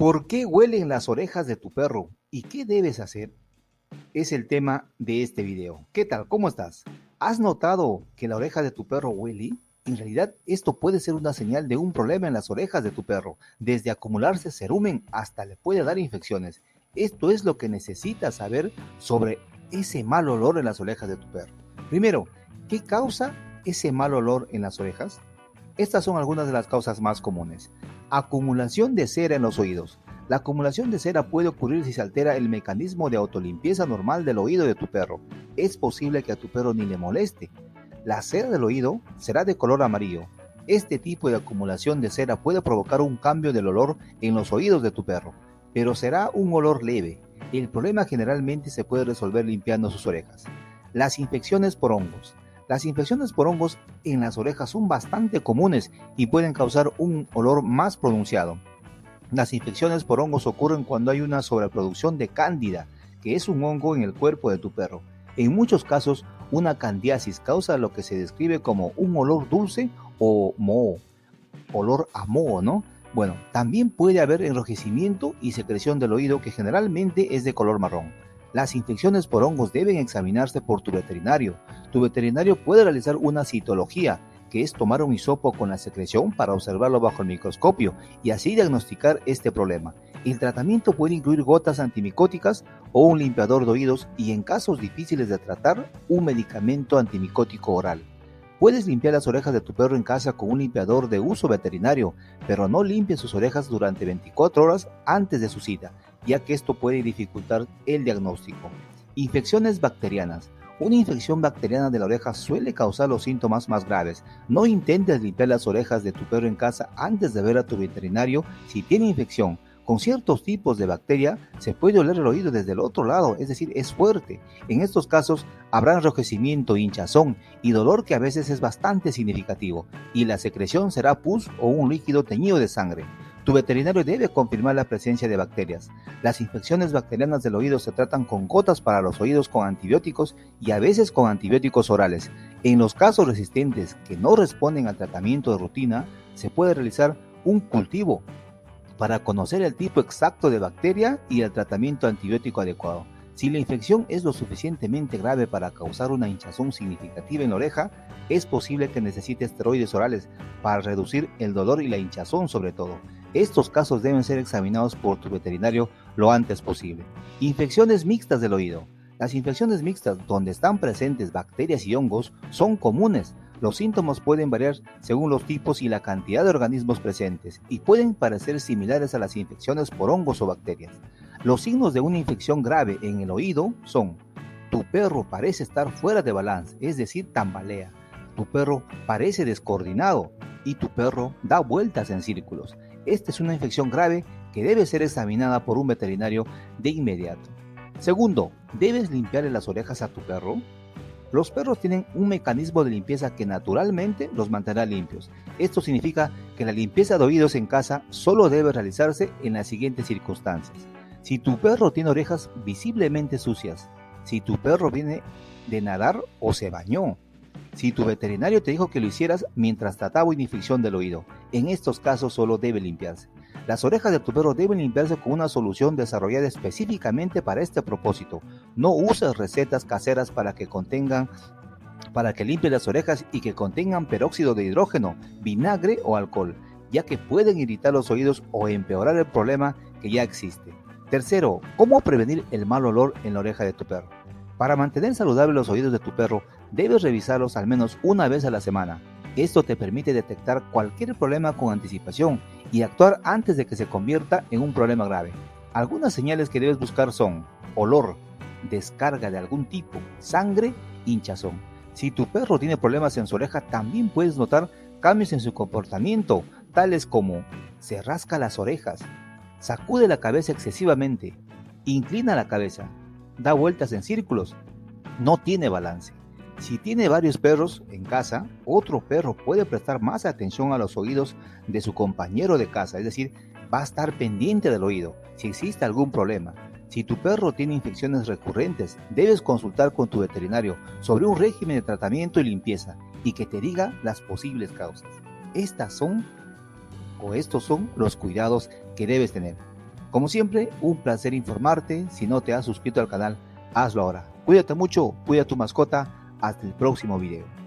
¿Por qué huelen las orejas de tu perro? ¿Y qué debes hacer? Es el tema de este video. ¿Qué tal? ¿Cómo estás? ¿Has notado que la oreja de tu perro huele? En realidad, esto puede ser una señal de un problema en las orejas de tu perro. Desde acumularse cerumen hasta le puede dar infecciones. Esto es lo que necesitas saber sobre ese mal olor en las orejas de tu perro. Primero, ¿qué causa ese mal olor en las orejas? Estas son algunas de las causas más comunes. Acumulación de cera en los oídos. La acumulación de cera puede ocurrir si se altera el mecanismo de autolimpieza normal del oído de tu perro. Es posible que a tu perro ni le moleste. La cera del oído será de color amarillo. Este tipo de acumulación de cera puede provocar un cambio del olor en los oídos de tu perro, pero será un olor leve. El problema generalmente se puede resolver limpiando sus orejas. Las infecciones por hongos. Las infecciones por hongos en las orejas son bastante comunes y pueden causar un olor más pronunciado. Las infecciones por hongos ocurren cuando hay una sobreproducción de cándida, que es un hongo en el cuerpo de tu perro. En muchos casos, una candidiasis causa lo que se describe como un olor dulce o moho, olor a moho, ¿no? Bueno, también puede haber enrojecimiento y secreción del oído que generalmente es de color marrón. Las infecciones por hongos deben examinarse por tu veterinario. Tu veterinario puede realizar una citología, que es tomar un hisopo con la secreción para observarlo bajo el microscopio y así diagnosticar este problema. El tratamiento puede incluir gotas antimicóticas o un limpiador de oídos y en casos difíciles de tratar, un medicamento antimicótico oral. Puedes limpiar las orejas de tu perro en casa con un limpiador de uso veterinario, pero no limpies sus orejas durante 24 horas antes de su cita, ya que esto puede dificultar el diagnóstico. Infecciones bacterianas. Una infección bacteriana de la oreja suele causar los síntomas más graves. No intentes limpiar las orejas de tu perro en casa antes de ver a tu veterinario si tiene infección. Con ciertos tipos de bacteria se puede oler el oído desde el otro lado, es decir, es fuerte. En estos casos habrá enrojecimiento, hinchazón y dolor que a veces es bastante significativo, y la secreción será pus o un líquido teñido de sangre. Tu veterinario debe confirmar la presencia de bacterias. Las infecciones bacterianas del oído se tratan con gotas para los oídos con antibióticos y a veces con antibióticos orales. En los casos resistentes que no responden al tratamiento de rutina, se puede realizar un cultivo para conocer el tipo exacto de bacteria y el tratamiento antibiótico adecuado. Si la infección es lo suficientemente grave para causar una hinchazón significativa en la oreja, es posible que necesite esteroides orales para reducir el dolor y la hinchazón sobre todo. Estos casos deben ser examinados por tu veterinario lo antes posible. Infecciones mixtas del oído. Las infecciones mixtas, donde están presentes bacterias y hongos, son comunes. Los síntomas pueden variar según los tipos y la cantidad de organismos presentes y pueden parecer similares a las infecciones por hongos o bacterias. Los signos de una infección grave en el oído son: tu perro parece estar fuera de balance, es decir, tambalea. Tu perro parece descoordinado y tu perro da vueltas en círculos. Esta es una infección grave que debe ser examinada por un veterinario de inmediato. Segundo, ¿debes limpiarle las orejas a tu perro? Los perros tienen un mecanismo de limpieza que naturalmente los mantendrá limpios. Esto significa que la limpieza de oídos en casa solo debe realizarse en las siguientes circunstancias. Si tu perro tiene orejas visiblemente sucias, si tu perro viene de nadar o se bañó, si tu veterinario te dijo que lo hicieras mientras trataba una infección del oído, en estos casos solo debe limpiarse. Las orejas de tu perro deben limpiarse con una solución desarrollada específicamente para este propósito. No uses recetas caseras para que limpie las orejas y que contengan peróxido de hidrógeno, vinagre o alcohol, ya que pueden irritar los oídos o empeorar el problema que ya existe. Tercero, ¿cómo prevenir el mal olor en la oreja de tu perro? Para mantener saludables los oídos de tu perro, debes revisarlos al menos una vez a la semana. Esto te permite detectar cualquier problema con anticipación y actuar antes de que se convierta en un problema grave. Algunas señales que debes buscar son: olor, descarga de algún tipo, sangre, hinchazón. Si tu perro tiene problemas en su oreja, también puedes notar cambios en su comportamiento, tales como: se rasca las orejas, sacude la cabeza excesivamente, inclina la cabeza, da vueltas en círculos, no tiene balance. Si tiene varios perros en casa, otro perro puede prestar más atención a los oídos de su compañero de casa, es decir, va a estar pendiente del oído si existe algún problema. Si tu perro tiene infecciones recurrentes, debes consultar con tu veterinario sobre un régimen de tratamiento y limpieza y que te diga las posibles causas. Estos son los cuidados que debes tener. Como siempre, un placer informarte. Si no te has suscrito al canal, hazlo ahora. Cuídate mucho, cuida a tu mascota. Hasta el próximo video.